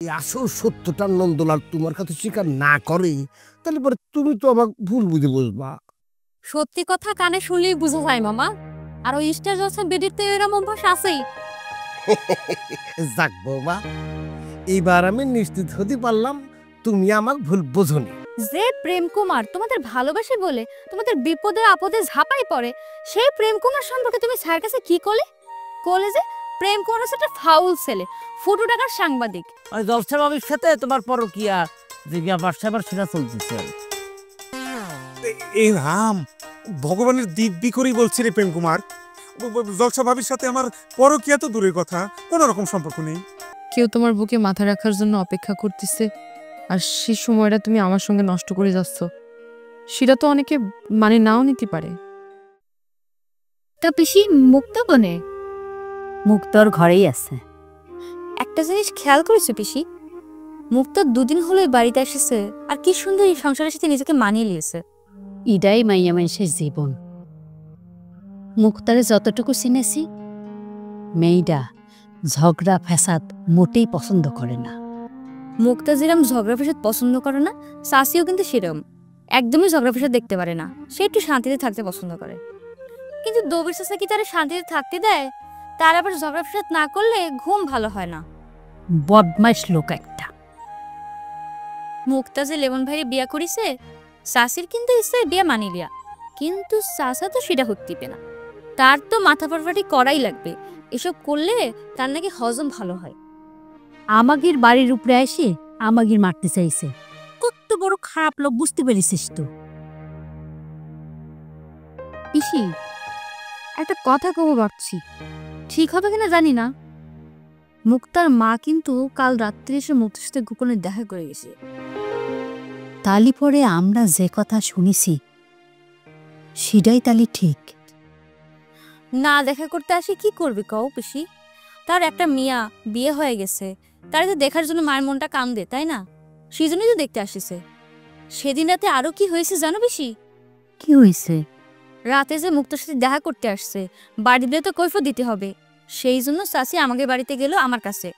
এই আসল সত্যটা নন্দলাল তোমার কাছে স্বীকার না করে, তাহলে পরে তুমি তো আমাকে ভুল বুঝে বুঝবা। সত্যি কথা কানে শুনলেই বুঝা যায় মামা। আর ওই স্টার জলসা বেডির তো এরকম অভ্যাস আছেই। যাক বৌমা, এইবার আমি নিশ্চিত হতে পারলাম তুমি আমাকে ভুল বোঝনি। যে প্রেম কুমার তোমাদের ভালোবাসে বলে তোমাদের বিপদে আপদে ঝাঁপাই পড়ে, সেই প্রেম কুমার সম্পর্কে তুমি স্যার কাছে কি কোলে যে প্রেম কুমার হচ্ছে একটা ফাউল ছেলে, ফুটু টাকার সাংবাদিক। ওই জলসা বাবির সাথে তোমার পরকিয়া যে ব্যাপার স্যাপার সেটা চলতেছে। এই রাম, ভগবানের দিব্যি করেই বলছি রে প্রেম কুমার, জলসা ভাবির সাথে আমার পরকিয়া তো দূরের কথা, কোনো রকম সম্পর্ক নেই। কেউ তোমার বুকে মাথা রাখার জন্য অপেক্ষা করতেছে, আর সেই সময়টা তুমি আমার সঙ্গে নষ্ট করে যাচ্ছ। সেটা তো অনেকে মানে নাও নিতে পারে। তা পিসি মুক্ত কোনে? মুক্তর ঘরেই আছে। একটা জিনিস খেয়াল করেছো পিসি, মুক্ত দুদিন হলো বাড়িতে এসেছে আর কি সুন্দর এই সংসারের সাথে নিজেকে মানিয়ে নিয়েছে। ইদাই মাইয়া মানুষের জীবন। মুক্তারে যতটুকু চিনেছি, মেয়েটা ঝগড়া ফ্যাসাদ মোটেই পছন্দ করে না। মুক্তা যেরকম ঝগড়া ফেসাদ পছন্দ করে না, সাসিও কিন্তু সেরকম একদমই ঝগড়া ফেসাদ দেখতে পারে না। সে একটু শান্তিতে থাকতে পছন্দ করে, কিন্তু দবির চাচা কি তারা শান্তিতে থাকতে দেয়? তার আবার ঝগড়া ফেসাদ না করলে ঘুম ভালো হয় না। বদমাইশ লোক একটা। মুক্তা যে লেমন ভাইয়ে বিয়া করিছে, সাসির কিন্তু ইচ্ছে বিয়া মানি লিয়া, কিন্তু সাসা তো সেটা হতে দিবে না। তার তো মাথা ফাটাফাটি করাই লাগবে, এসব করলে তার নাকি হজম ভালো হয়। আমাগির বাড়ির উপরে এসে আমাগির মারতে চাইছে। কত বড় খারাপ লোক বুঝতে পেরেছিস তো? পিসি একটা কথা কব ভাবছি, ঠিক হবে কিনা জানি না। মুক্তার মা কিন্তু কাল রাত্রে এসে মুক্তার সাথে গোপনে দেখা করে গেছে। তালি পরে আমরা যে কথা শুনেছি সেটাই তালি ঠিক। না দেখা করতে আসি কি করবে কও পিসি? তার একটা মিয়া বিয়ে হয়ে গেছে, তার তো দেখার জন্য মায়ের মনটা কান্দে, তাই না? সেই জন্যই তো দেখতে আসিছে। সেদিন রাতে আরো কি হয়েছে জানো পিসি? কি হয়েছে? রাতে যে মুক্তার সাথে দেখা করতে আসছে, বাড়িতে তো কৈফিয়ত দিতে হবে। সেই জন্য চাচি আমাকে বাড়িতে গেল আমার কাছে,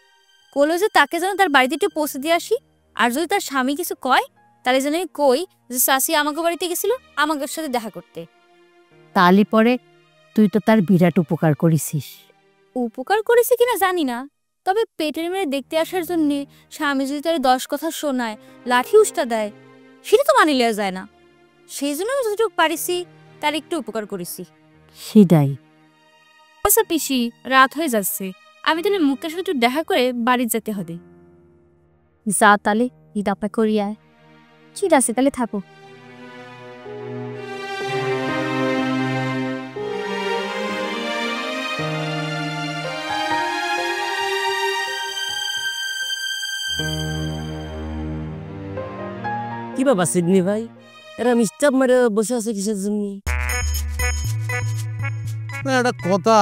বললো যে তাকে যেন তার বাড়িতে একটু পৌঁছে দিয়ে আসি। আর যদি তার স্বামী কিছু কয় তাহলে যেন আমি কই যে চাচি আমাকে বাড়িতে গেছিল আমাকে সাথে দেখা করতে। তালি পরে তুই তো তার বিরাট উপকার করেছিস। উপকার করেছে কিনা জানি না, তবে পেটের মেরে দেখতে আসার জন্য স্বামী যদি তার 10 কথা শোনায়, লাঠি উষ্টা দেয়, সেটা তো মানি নেওয়া যায় না। সেই জন্য আমি যতটুকু পারিছি তার একটু উপকার করেছি। সেটাই। আচ্ছা পিসি, রাত হয়ে যাচ্ছে, আমি তাহলে মুক্তার সাথে একটু দেখা করে বাড়ি যেতে হবে। যা তালে ঈদ আপা করিয়া। ঠিক আছে, তাহলে থাকো। কি বাবা সিডনি ভাই, এরা মিস্টার মারে বসে আছে কিসের জন্য? না, একটা কথা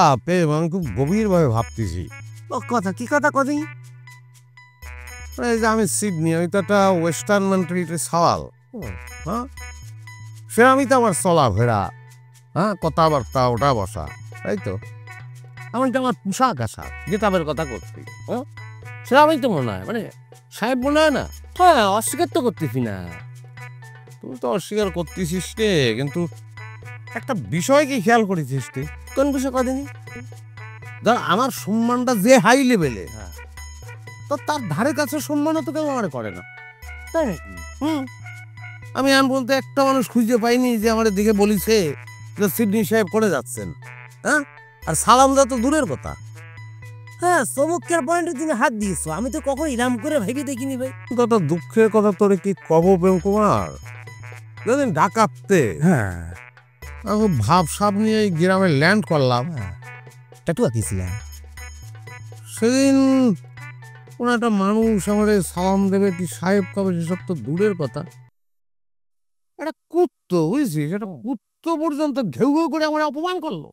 আমি খুব গভীরভাবে ভাবতেছি। ও কথা, কি কথা কদি? এই যে আমি সিডনি, আমি তো একটা ওয়েস্টার্ন মেন্টালিটির সওয়াল। হ্যাঁ, সে আমি তো আমার চলাফেরা, হ্যাঁ, কথাবার্তা ওটা বসা, তাই তো। আমি তো আমার পোশাক আশাক কিতাবের কথা করছি, হ্যাঁ, সে আমি তো মনে হয় মানে সাহেব মনে হয় না। হ্যাঁ, অস্বীকার তো করতেছি না। তুই তো অস্বীকার করতেছিস রে, কিন্তু একটা বিষয় কি খেয়াল করেছিস তুই? কোন বিষয় কদিনই? ধর আমার সম্মানটা যে হাই লেভেলে, হ্যাঁ, তো তার ধারে কাছে সম্মানও তো কেউ আমার করে না, তাই নাকি? আমি এখন বলতে একটা মানুষ খুঁজে পাইনি যে আমার দিকে বলিছে যে সিডনি সাহেব করে যাচ্ছেন, হ্যাঁ, আর সালাম দেওয়া তো দূরের কথা। হ্যাঁ, চমৎকার পয়েন্টে তুমি হাত দিয়েছো, আমি তো কখন ইরাম করে ভেবে দেখিনি ভাই। কথা দুঃখের কথা তোরে কি কব প্রেম কুমার, যেদিন ঢাকাতে, হ্যাঁ, আমি ভাবসাব নিয়ে এই গ্রামে ল্যান্ড করলাম, টাটু আঁকিছিলাম। সেদিন কোন একটা মানুষ আমার সালাম দেবে কি সাহেব কবে সেসব তো দূরের কথা, একটা কুত্তো, বুঝছিস, একটা কুত্তো পর্যন্ত ঘেউ ঘেউ করে আমার অপমান করলো।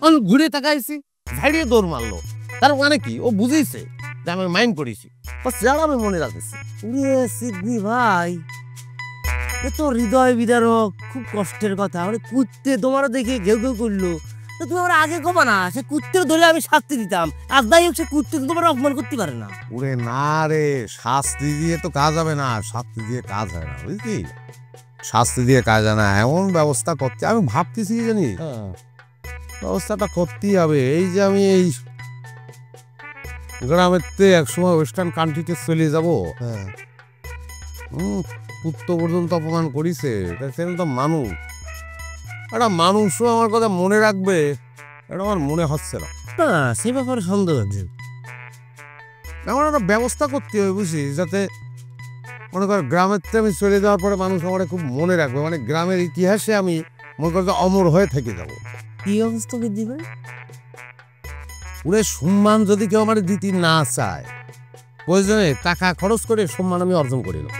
আমি ঘুরে তাকাইছি, ঝাড়িয়ে দৌড় মারলো। তার মানে কি, ও বুঝেছে যে আমি মাইন্ড করেছি, যারা আমি মনে রাখতেছি। সিডনি ভাই, এ তো হৃদয় বিদারক, খুব কষ্টের কথা। মানে কুত্তে তোমারও দেখে ঘেউ ঘেউ করলো, তো তুমি আমার আগে কবা না, সে কুত্তের ধরে আমি শাস্তি দিতাম। আর যাই হোক, সে কুত্তে তো তোমার অপমান করতে পারে না। ওরে না রে, শাস্তি দিয়ে তো কাজ হবে না, শাস্তি দিয়ে কাজ হয় না, বুঝলি? শাস্তি দিয়ে কাজ হয় না, এমন ব্যবস্থা করতে আমি ভাবতেছি কি জানি, ব্যবস্থাটা করতেই হবে। এই যে আমি এই গ্রামের একসময় ওয়েস্টার্ন কান্ট্রিতে চলে যাবো, পুত্র পর্যন্ত অপমান করিছে, সেটা তো মানুষ, একটা মানুষও আমার কথা মনে রাখবে এটা আমার মনে হচ্ছে না। না, সে ব্যাপারে সন্দেহ আছে। এমন একটা ব্যবস্থা করতে হবে, বুঝছিস, যাতে মনে কর গ্রামের থেকে আমি চলে যাওয়ার পরে মানুষ আমার খুব মনে রাখবে, মানে গ্রামের ইতিহাসে আমি মনে কর অমর হয়ে থেকে যাব। কি অবস্থা করে দিবে? ওরে সম্মান যদি কেউ আমার দিতে না চায়, প্রয়োজনে টাকা খরচ করে সম্মান আমি অর্জন করে নেব।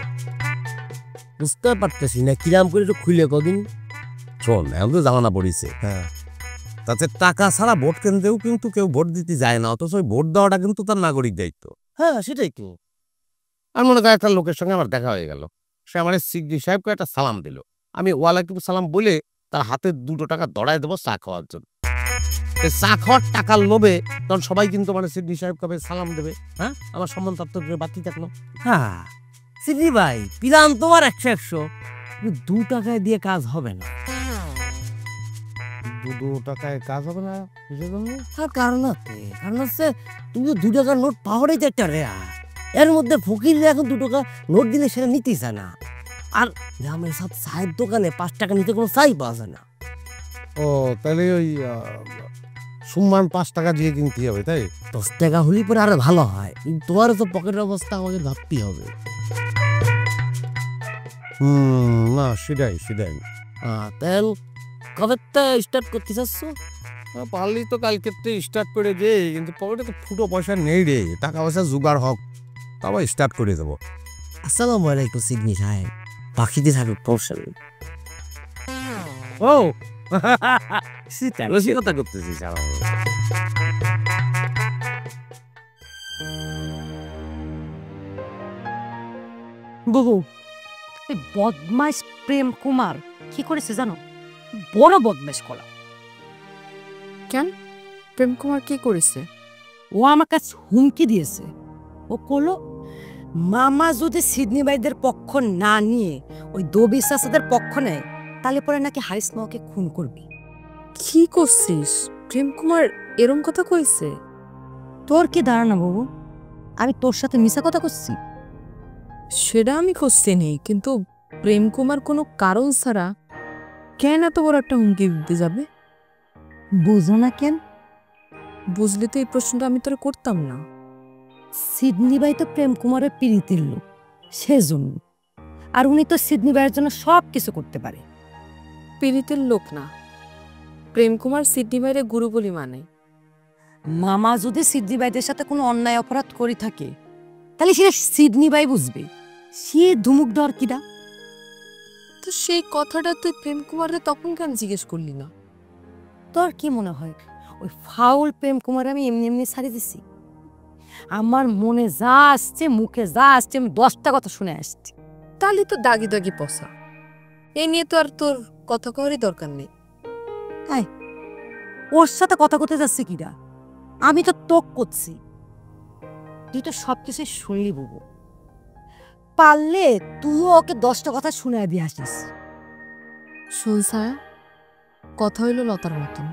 বুঝতে পারতেছি না, কিরাম করে একটু খুলে কদিন। শোন, এখন তো জামানা পড়িছে, তাতে টাকা ছাড়া ভোট কেন্দ্রেও কিন্তু কেউ ভোট দিতে যায় না, অথচ ওই ভোট দেওয়াটা কিন্তু তার নাগরিক দায়িত্ব। হ্যাঁ, সেটাই তো। আর মনে কর একটা লোকের সঙ্গে আমার দেখা হয়ে গেল, সে আমার সিগদি সাহেবকে একটা সালাম দিল, আমি ওয়ালাইকুম সালাম বলে তার হাতে 2 টাকা দড়ায় দেবো চা খাওয়ার জন্য। চা খাওয়ার টাকার লোভে তখন সবাই কিন্তু মানে সিডনি সাহেব কবে সালাম দেবে, হ্যাঁ, আমার সম্মান তত্ত্ব বাকি থাকলো। হ্যাঁ সিদ্ধি ভাই, পিলাম তোমার 100 2 টাকায় দিয়ে কাজ হবে না। 2 টাকায় কাজ হবে না কিসের জন্য? তার কারণ হচ্ছে তুমি তো 2 টাকার নোট পাহাড়ে একটা রেয়া, এর মধ্যে ফকিররা এখন 2 টাকা নোট দিলে সেটা নিতেই চায় না। আর গ্রামের সব চায়ের দোকানে 5 টাকা নিতে কোনো চাই পাওয়া যায় না। ও তাহলে ওই সম্মান 5 টাকা দিয়ে কিনতে হবে, তাই? 10 টাকা হলে পরে আরো ভালো হয়, কিন্তু তোমারও তো পকেটের অবস্থা আমাকে ভাবতেই হবে। না সেটাই তেল কবে স্টার্ট করতে চাচ্ছ? পারলেই তো কালকে স্টার্ট করে দে, কিন্তু পকেটে তো ফুটো পয়সা নেই রে, টাকা পয়সা জোগাড় হোক তারপর স্টার্ট করে দেবো। আসসালামু আলাইকুম সিডনি সাহেব, বাকিতে থাকুক কৌশল। ও রসিকতা করতেছিস? বহু এই বদমাইশ প্রেম কুমার কি করেছে জানো? বড় বদমাইশ কলা। কেন? প্রেম কুমার কি করেছে? ও আমার কাছে হুমকি দিয়েছে। ও কলো মামা যদি সিডনি ভাইদের পক্ষ না নিয়ে ওই দবি চাচাদের পক্ষ নেয়, তাহলে পরে নাকি হারিস মাকে খুন করবি। কি করছিস? প্রেম কুমার এরম কথা কইছে? তোর কি ধারণা বাবু, আমি তোর সাথে মিশা কথা করছি? সেটা আমি খুঁজতে নেই, কিন্তু প্রেম কুমার কোনো কারণ ছাড়া কেন এত বড় একটা হুমকি দিতে যাবে? বুঝো না কেন? বুঝলে তো এই প্রশ্নটা আমি তোর করতাম না। সিডনি ভাই তো প্রেম কুমারের পীড়িতের লোক, সেজন্য। আর উনি তো সিডনি ভাইয়ের জন্য সব কিছু করতে পারে। পীড়িতের লোক না, প্রেম কুমার সিডনি বাইরে গুরু বলি মানে। মামা যদি সিডনি ভাইদের সাথে কোনো অন্যায় অপরাধ করে থাকে, তাহলে সেটা সিডনি ভাই বুঝবে। সে ধুমুক দেওয়ার কিনা? তো সেই কথাটা তুই প্রেম কুমারে তখন কেন জিজ্ঞেস করলি না? তোর কি মনে হয় ওই ফাউল প্রেম কুমার আমি এমনি এমনি ছাড়ি দিছি? আমার মনে যা আসছে, মুখে যা আসছে, আমি 10টা কথা শুনে আসছি। তাহলে তো দাগি দাগি পসা, এ নিয়ে তো আর তোর কথা কওয়ারই দরকার নেই। ওর সাথে কথা করতে যাচ্ছে কিনা? আমি তো তোক করছি, তুই তো সবকিছু শুনলি বুবু। পারলে তুইও ওকে 10টা কথা শুনে দিয়ে আসিস। শোন ছায়া, কথা হইল লতার মতন,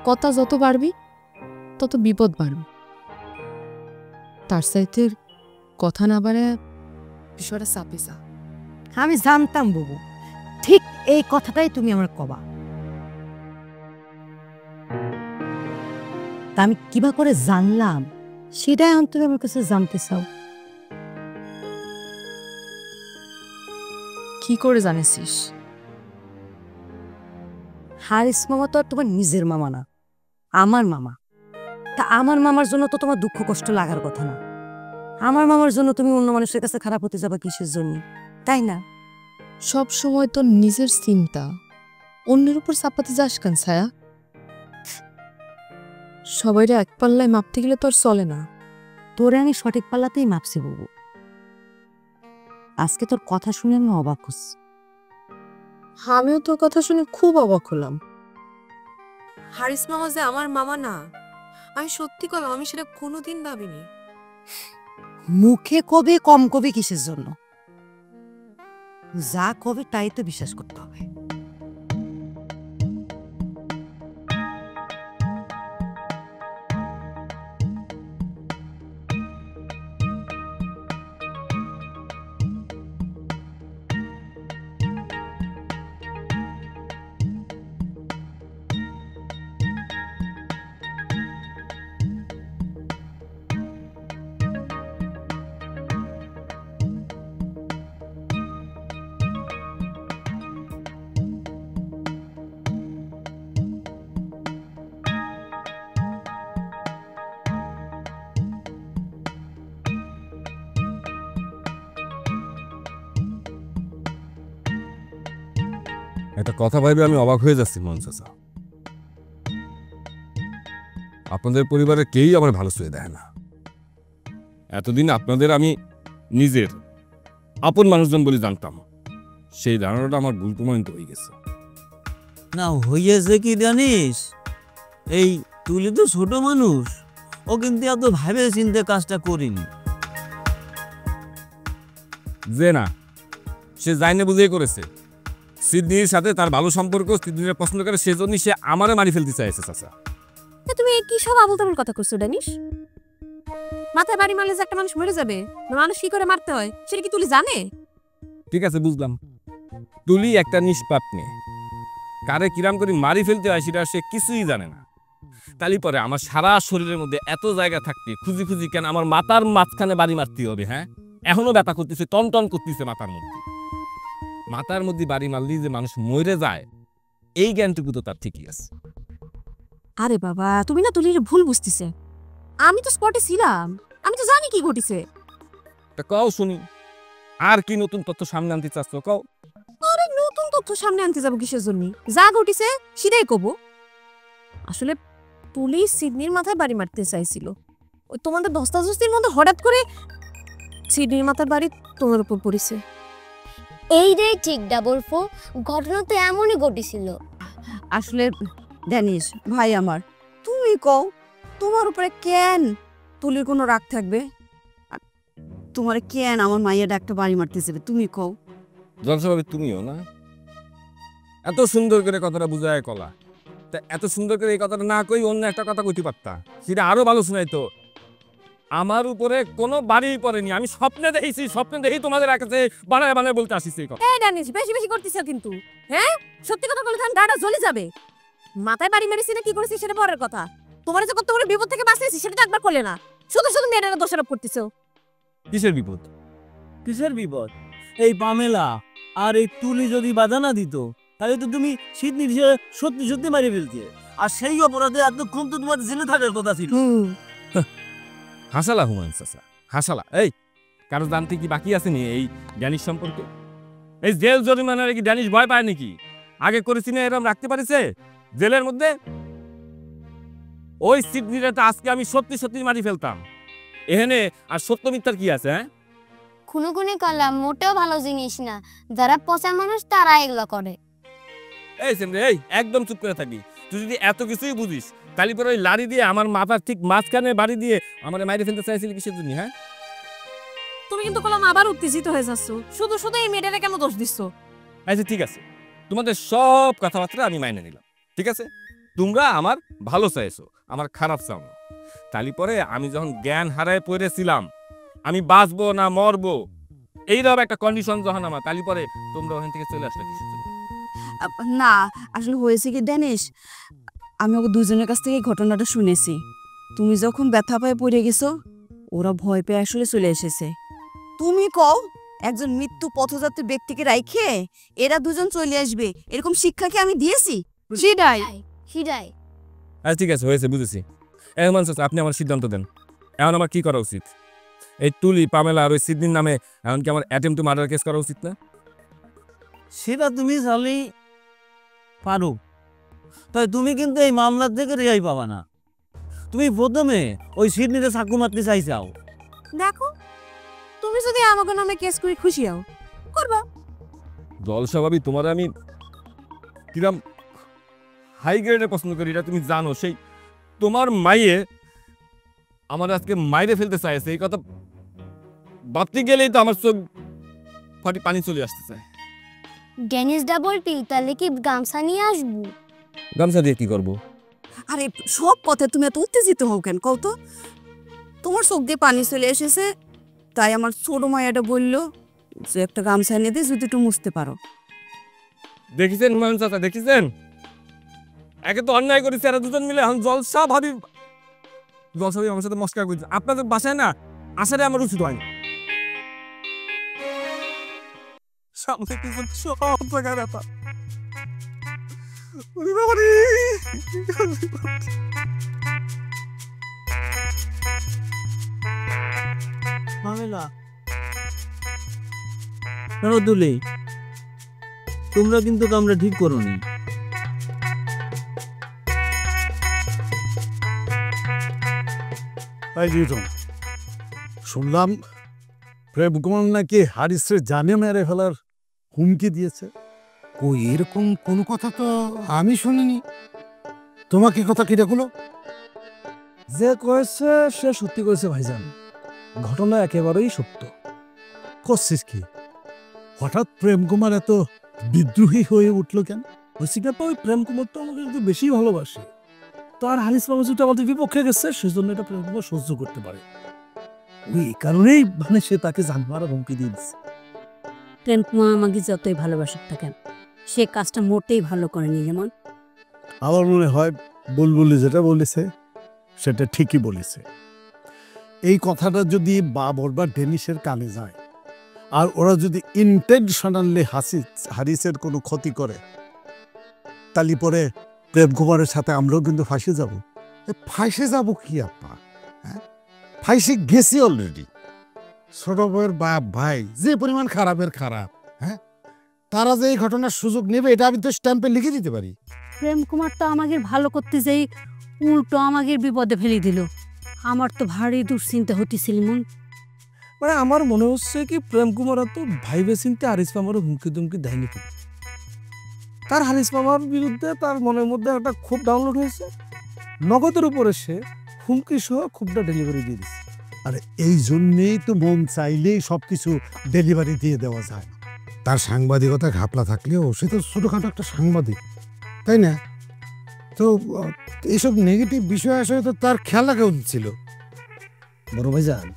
কথা যত বাড়বি তত বিপদ বাড়বে। তার সাইতে কথা না বাড়ে বিষয়টা চাপে যা। আমি জানতাম বুবু, ঠিক এই কথাটাই তুমি আমার কবা। তা আমি কিবা করে জানলাম সেটাই এখন তুমি আমার কাছে জানতে চাও। কি করে জানিস? হারিস মামা তো আর তোমার নিজের মামা না, আমার মামা। তা আমার মামার জন্য তো তোমার দুঃখ কষ্ট লাগার কথা না। আমার মামার জন্য তুমি অন্য মানুষের কাছে খারাপ হতে যাবা কিসের জন্য, তাই না? সব সময় তোর নিজের চিন্তা অন্যের উপর চাপাতে যাস কেন ছায়া? সবাইরে এক পাল্লায় মাপতে গেলে তোর চলে না। তোরে আমি সঠিক পাল্লাতেই মাপছি বাবু। আজকে তোর কথা শুনে আমি অবাক হচ্ছি। আমিও তোর কথা শুনে খুব অবাক হলাম। হারিস মামা যে আমার মামা না, আমি সত্যি কলাম, আমি সেটা কোনোদিন ভাবিনি। মুখে কবে কম কবে কিসের জন্য? যা কবে তাই তো বিশ্বাস করতে হবে। একটা কথা ভাবে আমি অবাক হয়ে যাচ্ছি মোহন চাচা। আপনাদের পরিবারের কেউই আমার ভালো চোখে দেখে না। এতদিন আপনাদের আমি নিজের আপন মানুষজন বলে জানতাম, সেই ধারণাটা আমার ভুল প্রমাণিত হয়ে গেছে। না হইয়াছে কি জানিস, এই তুলি তো ছোট মানুষ, ও কিন্তু এত ভাবে চিন্তে কাজটা করিনি। যে না, সে জানে বুঝেই করেছে। সিডনির সাথে তার ভালো সম্পর্ক, সিডনির পছন্দ করে, সেজন্যই সে আমারে মারি ফেলতে চাইছে চাচা। তুমি কি সব আবল তাবল কথা করছো ড্যানিশ? মাথায় বাড়ি মারলে যে একটা মানুষ মরে যাবে, মানুষ কি করে মারতে হয় সেটা কি তুলি জানে? ঠিক আছে, বুঝলাম। তুলি একটা নিষ্পাপ মেয়ে, কারে কিরাম করে মারি ফেলতে হয় সেটা সে কিছুই জানে না। তালি পরে আমার সারা শরীরের মধ্যে এত জায়গা থাকতে খুঁজি খুঁজি কেন আমার মাথার মাঝখানে বাড়ি মারতে হবে? হ্যাঁ, এখনো ব্যথা করতেছে, টন টন করতেছে মাথার মধ্যে। মাথার মধ্যে বাড়ি মারলেই যে মানুষ মরে যায়, এই জ্ঞানটুকু তো তার ঠিকই আছে। আরে বাবা, তুমি না তুলির ভুল বুঝতেছে। আমি তো স্পটে ছিলাম, আমি তো জানি কি ঘটিছে। তা কও শুনি, আর কি নতুন তথ্য সামনে আনতে চাচ্ছ কও? আরে নতুন তথ্য সামনে আনতে যাবো কিসের জন্য? যা ঘটিছে সেটাই কব। আসলে তুলি সিডনির মাথায় বাড়ি মারতে চাইছিল। ওই তোমাদের ধস্তাধস্তির মধ্যে হঠাৎ করে সিডনির মাথার বাড়ি তোমার উপর পড়েছে। এইটাই ঠিক ডাবল ফো, ঘটনা তো এমনই ঘটেছিল। আসলে ড্যানিশ ভাই আমার, তুমি কও তোমার উপরে কেন তুলির কোনো রাগ থাকবে? আর তোমার কেন আমার মাইয়া ডাকটা বাড়ি মারতেছে? তুমি কও। জলস্বভাবে তুমিও না এত সুন্দর করে কথাটা বুঝায় কলা, তা এত সুন্দর করে এই কথাটা না কই অন্য একটা কথা কইতে পারতা, সেটা আরো ভালো শোনাইতো। আমার উপরে কোনো বাড়ি পড়েনি, আমি স্বপ্নে দেখেছি, স্বপ্নে দেখি তোমাদের কাছে বানায় বানায় বলতে আসিছি এই কথা। এই ড্যানিশ বেশি বেশি করতেছ কিন্তু, হ্যাঁ? সত্যি কথা বলে তার গাটা জ্বলে যাবে। মাথায় বাড়ি মেরেছি না কি করেছি সেটা পরের কথা। তোমার যে কত বড় বিপদ থেকে বাঁচিয়েছি সেটা তো একবার করলে না, শুধু শুধু মেয়েটাকে দোষারোপ করতেছো। কিসের বিপদ? কিসের বিপদ? এই পামেলা আর এই তুলি যদি বাধা না দিত, তাহলে তো তুমি সিডনি সত্যি সত্যি মারি ফেলতে, আর সেই অপরাধে এতক্ষণ তো তোমার জেলে থাকার কথা ছিল। হাসালা হুমায়ুন চাচা, হাসালা। এই কারো জানতে কি বাকি আছে নি এই ড্যানিশ সম্পর্কে? এই জেল জরিমানার কি ড্যানিশ ভয় পায় নাকি? আগে করেছি না এরকম রাখতে পারিছে জেলের মধ্যে? ওই সিডনিটা তো আজকে আমি সত্যি সত্যি মারি ফেলতাম। এখানে আর সত্য মিথ্যার কি আছে? হ্যাঁ, খুনোখুনি করলাম মোটেও ভালো জিনিস না, যারা পচা মানুষ তারা এগুলো করে। এই সেমরে, এই একদম চুপ করে থাকি। তুই যদি এত কিছুই বুঝিস, তাহলে পরে ওই লাড়ি দিয়ে আমার মাথার ঠিক মাঝখানে বাড়ি দিয়ে আমার মাইরে ফেলতে চাইছিলি কিসের জন্য? হ্যাঁ, তুমি কিন্তু কলম আবার উত্তেজিত হয়ে যাচ্ছ, শুধু শুধু এই মেয়েটাকে কেন দোষ দিচ্ছ? আচ্ছা ঠিক আছে, তোমাদের সব কথাবার্তা আমি মাইনে নিলাম, ঠিক আছে? তোমরা আমার ভালো চাইছো, আমার খারাপ চাও না। তালি পরে আমি যখন জ্ঞান হারায় পড়েছিলাম, আমি বাঁচবো না মরবো এইরকম একটা কন্ডিশন যখন আমার, তালি পরে তোমরা ওখান থেকে চলে আসলে কিসের জন্য? না আসলে হয়েছে কি ড্যানিশ, আমি ওকে দুজনের কাছ থেকে এই ঘটনাটা শুনেছি। তুমি যখন ব্যথা পায়ে পড়ে গেছো, ওরা ভয় পেয়ে আসলে চলে এসেছে। তুমি কও একজন মৃত্যু পথযাত্রী ব্যক্তিকে রাইখে এরা দুজন চলে আসবে, এরকম শিক্ষা কি আমি দিয়েছি? সেটাই হিরাই আচ্ছা ঠিক আছে, হয়েছে, বুঝেছি। এখন আপনি আমার সিদ্ধান্ত দেন, এখন আমার কি করা উচিত? এই তুলি, পামেলা আর ওই সিডনির নামে এমনকি আমার অ্যাটেম্প টু মার্ডার কেস করা উচিত না? সেটা তুমি চাইলেই পারো, তাই তুমি কিন্তু এই মামলার থেকে রেহাই পাবা না। তুমি প্রথমে ওই সিডনিতে চাকু মারতে চাইছাও। দেখো, তুমি যদি আমাকে নামে কেস করে খুশি হও করবা। জলস্বভাবী তোমার আমি কিরাম হাই গ্রেডে পছন্দ করি, এটা তুমি জানো। সেই তোমার মাইয়ে আমার আজকে মাইরে ফেলতে চাইছে, এই কথা ভাবতে গেলেই তো আমার চোখ ফাটি পানি চলে আসতে চায়। ডেনিস দা বলতি তাহলে কি গামছা নিয়ে আসবো? গামছা দিয়ে কি করবো? আরে সব কথা তুমি এত উত্তেজিত হও কেন কও তো? তোমার চোখ দিয়ে পানি চলে এসেছে, তাই আমার ছোট মায়াটা বললো যে একটা গামছা এনে দিয়ে যদি একটু মুছতে পারো। দেখেছেন হুমায়ুন চাচা, দেখেছেন? একে তো অন্যায় করেছে, এরা দুজন মিলে এখন জলসা ভাবি আমার সাথে মস্কার করছে। আপনাদের বাসায় না আসারে আমার উচিত হয় না। সামনে কিছু সব জায়গায় ব্যাপার। ওরে বাবা রে! পামেলা, শোনো দুলি, তোমরা কিন্তু কামরা ঠিক করোনি। তাই লিটন, শুনলাম প্রেম কুমার নাকি হারিসের জানে মেরে ফেলার হুমকি দিয়েছে। কই এরকম কোনো কথা তো আমি শুনিনি। তোমাকে কথা কি দেখলো? যে কয়েছে সে সত্যি করেছে ভাইজান, ঘটনা একেবারেই সত্য। করছিস কি? হঠাৎ প্রেম কুমার এত বিদ্রোহী হয়ে উঠলো কেন? হয়েছে কি, ওই প্রেম কুমার তো আমাকে একটু বেশি ভালোবাসে। তার হারিস মামা যেটা আমাদের বিপক্ষে গেছে, সেজন্য এটা প্রেম কুমার সহ্য করতে পারে। এই কারণেই মানে সে তাকে জান মারার হুমকি দিয়ে দিচ্ছে। প্রেম কুমার আমাকে যতই ভালোবাসুক থাকেন, সে কাজটা মোটেই ভালো করেনি। যেমন আমার মনে হয় বুলবুলি যেটা বলেছে সেটা ঠিকই বলেছে। এই কথাটা যদি বাবর বা ডেনিসের কানে যায়, আর ওরা যদি ইন্টেনশনালি হারিসের কোনো ক্ষতি করে, তাহলে পরে প্রেম কুমারের সাথে আমরাও কিন্তু ফাঁসে যাব। ফাঁসে যাব কি আপা? হ্যাঁ, ফাঁসে গেছি অলরেডি। ছোট বউয়ের বাপ ভাই যে পরিমাণ খারাপের খারাপ, হ্যাঁ, তারা যে এই ঘটনার সুযোগ নেবে এটা আমি তো স্ট্যাম্পে লিখে দিতে পারি। প্রেম কুমার তো আমাকে ভালো করতে যাই উল্টো আমাকে বিপদে ফেলে দিল। আমার তো ভারী দুশ্চিন্তা হতেছিল মন। মানে আমার মনে হচ্ছে কি প্রেম কুমার তো ভাইবে চিনতে হারিস মামার হুমকি দুমকি দেয়নি। তার হারিস মামার বিরুদ্ধে তার মনের মধ্যে একটা ক্ষোভ ডাউনলোড হয়েছে, নগদের উপরে সে হুমকি সহ ক্ষোভটা ডেলিভারি দিয়ে দিচ্ছে। আরে এই জন্যেই তো মন চাইলেই সবকিছু ডেলিভারি দিয়ে দেওয়া যায় না। তার সাংবাদিকতা ঘাপলা থাকলেও সে তো ছোটখাটো একটা সাংবাদিক, তাই না? তো এইসব নেগেটিভ বিষয় আসলে তো তার খেয়াল রাখা উচিত ছিল। বড় ভাইজান,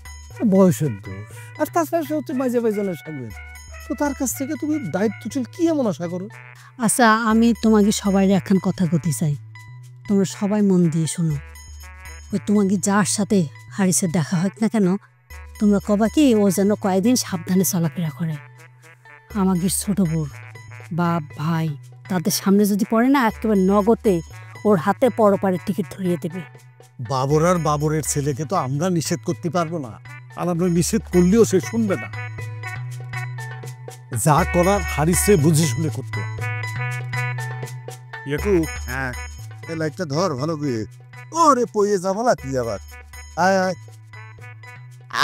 বয়সের দোষ, আর তাছাড়া সে হচ্ছে মাঝে ভাইজানের সাগর। তো তার কাছ থেকে তুমি দায়িত্বশীল কি এমন আশা করো? আচ্ছা, আমি তোমাকে সবাই এখন কথা বলতে চাই, তোমরা সবাই মন দিয়ে শোনো। ওই তোমাকে যার সাথে হারিসের দেখা হোক না কেন, তোমরা কবা কি ও যেন কয়েকদিন সাবধানে চলাফেরা করে। আমাকে ছোট বোন বা ভাই তাদের সামনে যদি পড়ে না, একেবারে নগদে ওর হাতে পরপারের টিকিট ধরিয়ে দেবে। বাবর আর বাবরের ছেলেকে তো আমরা নিষেধ করতে পারবো না, আর আমরা নিষেধ করলেও সে শুনবে না। যা করার হারিসে বুঝে শুনে করতে হবে। একটু হ্যাঁ, লাইটটা ধর ভালো করে। ওরে পয়ে যাবো না তুই আবার। আয় আয়।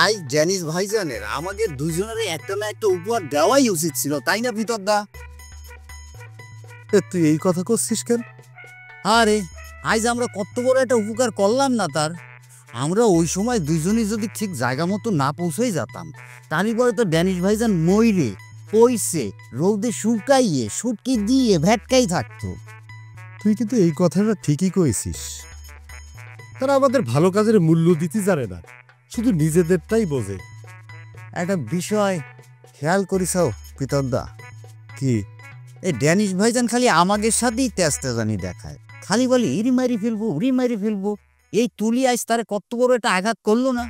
আই ডেনিস ভাইজানের আমাদের দুজনের একটা না একটা উপহার দেওয়াই উচিত ছিল, তাই না ভিতর দা? তুই এই কথা করছিস কেন? আরে আজ আমরা কত বড় একটা উপকার করলাম না তার। আমরা ওই সময় দুজনই যদি ঠিক জায়গা মতো না পৌঁছেই যেতাম, তারই পরে তো ড্যানিশ ভাইজান মইরে পয়সে রৌদে শুকাইয়ে সুটকি দিয়ে ভেটকাই থাকতো। তুই কিন্তু এই কথাটা ঠিকই কইছিস। তারা আমাদের ভালো কাজের মূল্য দিতে জানে না, শুধু নিজেদেরটাই বোঝে। একটা বিষয় খেয়াল করিসাও পিতরদা। কি? এই ড্যানিশ ভাইজান খালি আমাদের সাথেই তেজতেজানি দেখায়, খালি বলে ইরি মারি ফেলবো উড়ি মারি ফেলবো। এই তুলি আইস তারে কত বড় একটা আঘাত করলো না?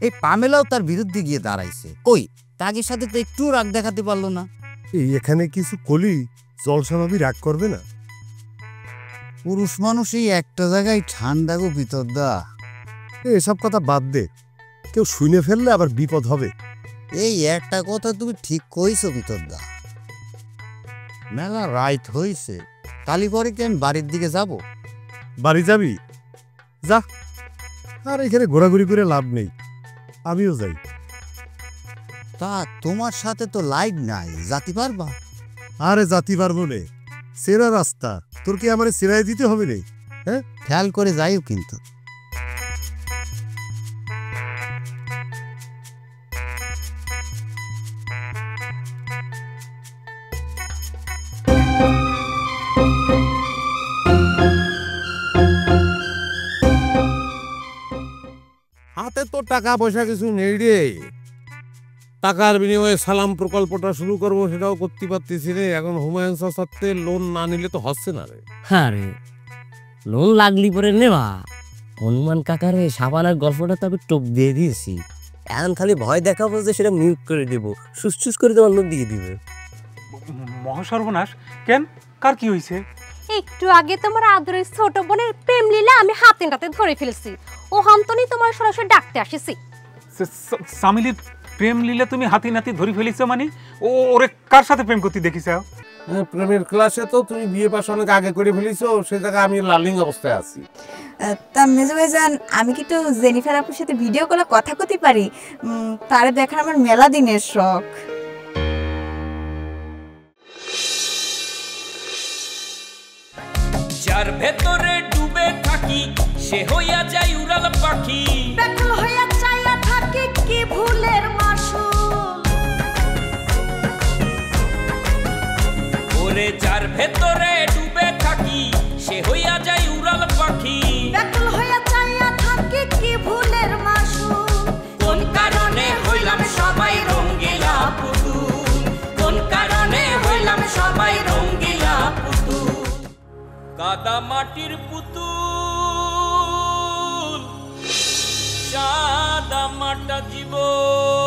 এই পামেলাও তার বিরুদ্ধে গিয়ে দাঁড়াইছে, কই তাকে সাথে তো একটু রাগ দেখাতে পারলো না। এই এখানে কিছু কলি জলস্বাভাবিক রাগ করবে না? পুরুষ মানুষ এই একটা জায়গায় ঠান্ডা গো পিতরদা। এসব কথা বাদ দে, কেউ শুনে ফেললে আবার বিপদ হবে। এই একটা কথা তুমি ঠিক কইছো পিতরদা। মেলা রাইট হইছে, কালি পরে কি আমি বাড়ির দিকে যাব? বাড়ি যাবি? যা, আর এখানে ঘোরাঘুরি করে লাভ নেই, আমিও যাই। তা তোমার সাথে তো লাইট নাই, জাতি পারবা? আরে জাতি পারবো নে, সেরা রাস্তা, তোর কি আমার সিরাই দিতে হবে রে? হ্যাঁ, খেয়াল করে যাইও কিন্তু। হাতে তো টাকা পয়সা কিছু নেই রে। টাকার বিনিময়ে সালাম প্রকল্পটা শুরু করবো, সেটাও করতে পারতেছি রে। এখন হুমায়ুন সাথে লোন না নিলে তো হচ্ছে না রে। হ্যাঁ রে, লোন লাগলি পরে নেবা। হনুমান কাকারে সাবানার গল্পটা তো আমি টোপ দিয়ে দিয়েছি। এখন খালি ভয় দেখাবো যে সেটা মিউট করে দেবো, সুস করে তোমার লোন দিয়ে দিবে। মহাসর্বনাশ! কেন, কার কি হয়েছে? একটু আগে তোমার আদরের ছোট বোনের প্রেম লীলা আমি হাতে নাতে ধরে ফেলছি। ও হামতনি তোমার সরাসরি ডাকতে আসেছি। সামিলির প্রেম লীলা তুমি হাতি নাতি ধরে ফেলিছো মানে? ওরে কার সাথে প্রেম করতে দেখিস? প্রেমের ক্লাসে তো তুমি বিয়ে পাশ অনেক আগে করে ফেলিছো, সে জায়গায় আমি লার্নিং অবস্থায় আছি। তা মেজো ভাইজান, আমি কি একটু জেনিফার আপুর সাথে ভিডিও কলে কথা কইতে পারি? তারে দেখার আমার মেলা দিনের শখ। যার ভেতরে ডুবে থাকি সে হইয়া যায় উড়াল পাখি, ব্যাকুল হইয়া চাইয়া থাকি কি ভুলের মাসুল। ওরে যার ভেতরে ডুবে থাকি সে হইয়া যায় উড়াল পাখি, ব্যাকুল হইয়া চাইয়া থাকি কি ভুলের মাসুল। কোন কারণে হইলাম সবাই রঙ্গিলা পুতুল, কোন কারণে হইলাম সবাই রঙ্গিলা পুতুল। কাদা মাটির পুতুল, সাদা মাটা জীবন।